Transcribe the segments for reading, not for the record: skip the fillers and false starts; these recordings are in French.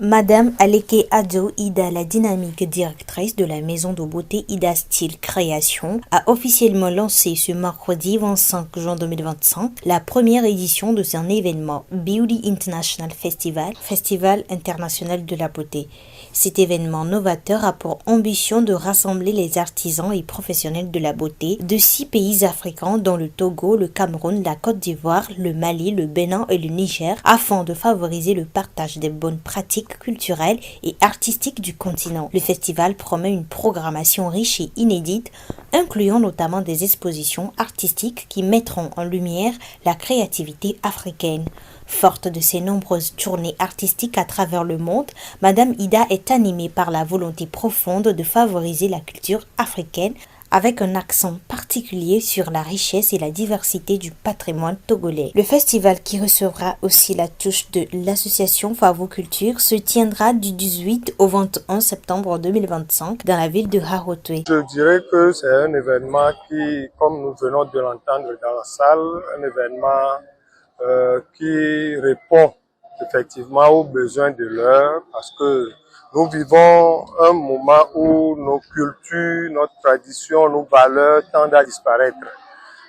Madame Aleke Ado Ida, la dynamique directrice de la maison de beauté Ida Style Création, a officiellement lancé ce mercredi 25 juin 2025 la première édition de son événement Beauty International Festival, Festival international de la beauté. Cet événement novateur a pour ambition de rassembler les artisans et professionnels de la beauté de 6 pays africains dont le Togo, le Cameroun, la Côte d'Ivoire, le Mali, le Bénin et le Niger afin de favoriser le partage des bonnes pratiques culturelles et artistiques du continent. Le festival promet une programmation riche et inédite, incluant notamment des expositions artistiques qui mettront en lumière la créativité africaine. Forte de ses nombreuses tournées artistiques à travers le monde, Madame Ida est animée par la volonté profonde de favoriser la culture africaine avec un accent particulier sur la richesse et la diversité du patrimoine togolais. Le festival, qui recevra aussi la touche de l'association Favoculture, se tiendra du 18 au 21 septembre 2025 dans la ville de Harotué. Je dirais que c'est un événement qui, comme nous venons de l'entendre dans la salle, un événement qui répond effectivement aux besoins de l'heure, parce que nous vivons un moment où nos cultures, notre tradition, nos valeurs tendent à disparaître.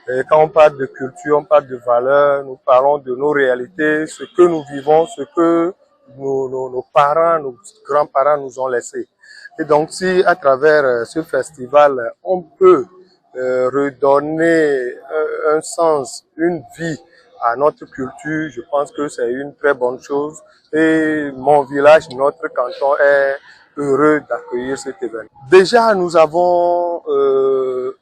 Et quand on parle de culture, on parle de valeurs, nous parlons de nos réalités, ce que nous vivons, ce que nos parents, nos grands-parents nous ont laissé. Et donc si à travers ce festival, on peut redonner un sens, une vie à notre culture, je pense que c'est une très bonne chose. Et mon village, notre canton est heureux d'accueillir cet événement. Déjà, nous avons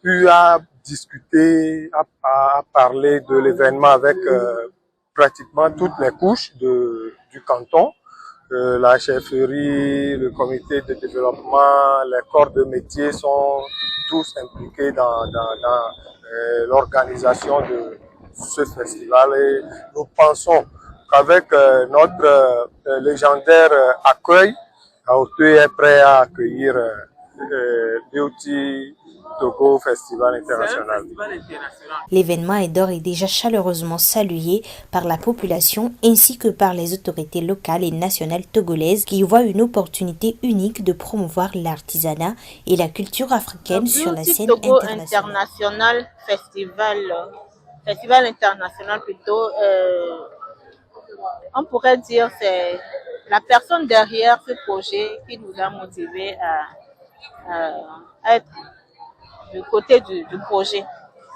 eu à discuter, à parler de l'événement avec pratiquement toutes les couches du canton. La chefferie, le comité de développement, les corps de métier sont tous impliqués dans l'organisation de ce festival, et nous pensons qu'avec notre légendaire accueil, Harotué est prêt à accueillir Beauty Togo Festival International. L'événement est d'ores et déjà chaleureusement salué par la population ainsi que par les autorités locales et nationales togolaises qui y voient une opportunité unique de promouvoir l'artisanat et la culture africaine sur la scène Togo internationale. Festival international plutôt, on pourrait dire c'est la personne derrière ce projet qui nous a motivés à être du côté du projet,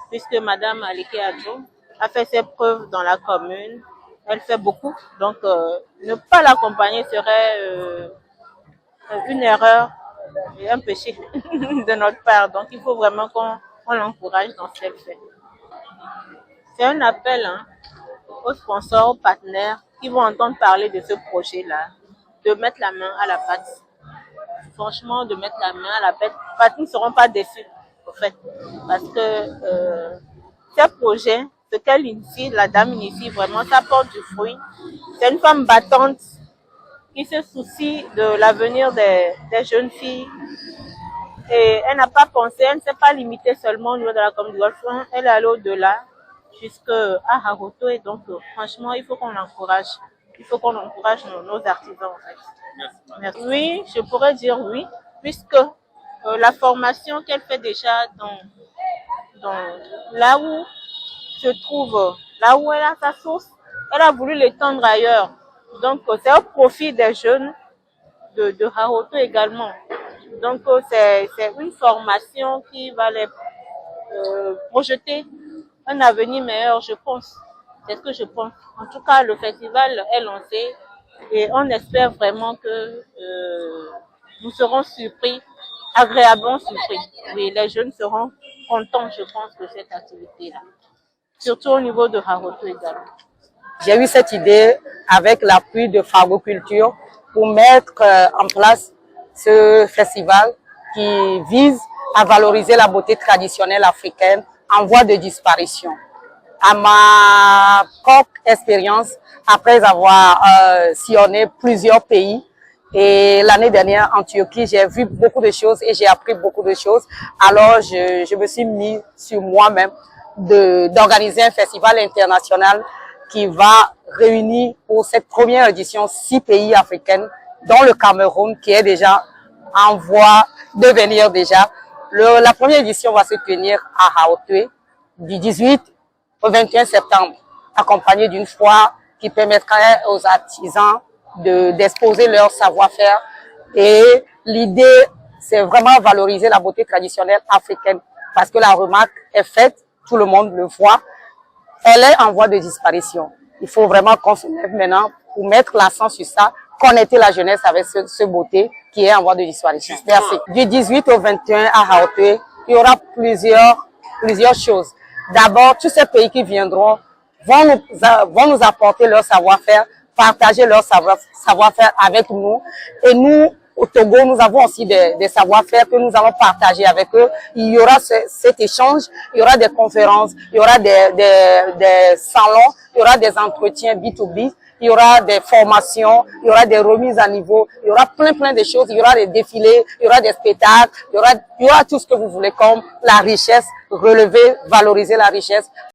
puisque Madame Aleke Ado a fait ses preuves dans la commune, elle fait beaucoup, donc ne pas l'accompagner serait une erreur et un péché de notre part, donc il faut vraiment qu'on l'encourage dans ce qu'elle fait. C'est un appel aux sponsors, aux partenaires qui vont entendre parler de ce projet-là, de mettre la main à la pâte. Franchement, de mettre la main à la pâte, ils ne seront pas déçus, en fait. Parce que ce projet, ce qu'elle initie, la dame initie, vraiment, ça porte du fruit. C'est une femme battante qui se soucie de l'avenir des jeunes filles. Et elle n'a pas pensé, elle ne s'est pas limitée seulement au niveau de la commune du Golfe, elle est allée au-delà, jusqu'à Harotué. Donc, franchement, il faut qu'on l'encourage. Il faut qu'on encourage nos artisans, en fait. Merci. Oui, je pourrais dire oui, puisque la formation qu'elle fait déjà dans là où se trouve, là où elle a sa source, elle a voulu l'étendre ailleurs. Donc, c'est au profit des jeunes de Harotué également. Donc, c'est une formation qui va les projeter un avenir meilleur, je pense. C'est ce que je pense. En tout cas, le festival est lancé et on espère vraiment que nous serons surpris, agréablement surpris. Oui, les jeunes seront contents, je pense, de cette activité-là. Surtout au niveau de Harotué également. J'ai eu cette idée avec l'appui de Favoculture pour mettre en place ce festival qui vise à valoriser la beauté traditionnelle africaine en voie de disparition. À ma propre expérience, après avoir sillonné plusieurs pays, et l'année dernière en Turquie, j'ai vu beaucoup de choses et j'ai appris beaucoup de choses. Alors, je me suis mis sur moi-même d'organiser un festival international qui va réunir pour cette première édition 6 pays africains dont le Cameroun qui est déjà en voie de venir déjà. La première édition va se tenir à Haotoué du 18 au 21 septembre, accompagnée d'une foire qui permettrait aux artisans d'exposer leur savoir-faire. Et l'idée, c'est vraiment valoriser la beauté traditionnelle africaine parce que la remarque est faite, tout le monde le voit, elle est en voie de disparition. Il faut vraiment qu'on se lève maintenant pour mettre l'accent sur ça, connecter la jeunesse avec ce beauté qui est en voie de disparition. Merci. Du 18 au 21 à Haotoué, il y aura plusieurs choses. D'abord, tous ces pays qui viendront vont nous apporter leur savoir-faire, partager leur savoir-faire avec nous. Et nous, au Togo, nous avons aussi des savoir-faire que nous allons partager avec eux. Il y aura cet échange, il y aura des conférences, il y aura des salons, il y aura des entretiens B2B, il y aura des formations, il y aura des remises à niveau, il y aura plein de choses, il y aura des défilés, il y aura des spectacles, il y aura tout ce que vous voulez comme la richesse, relever, valoriser la richesse.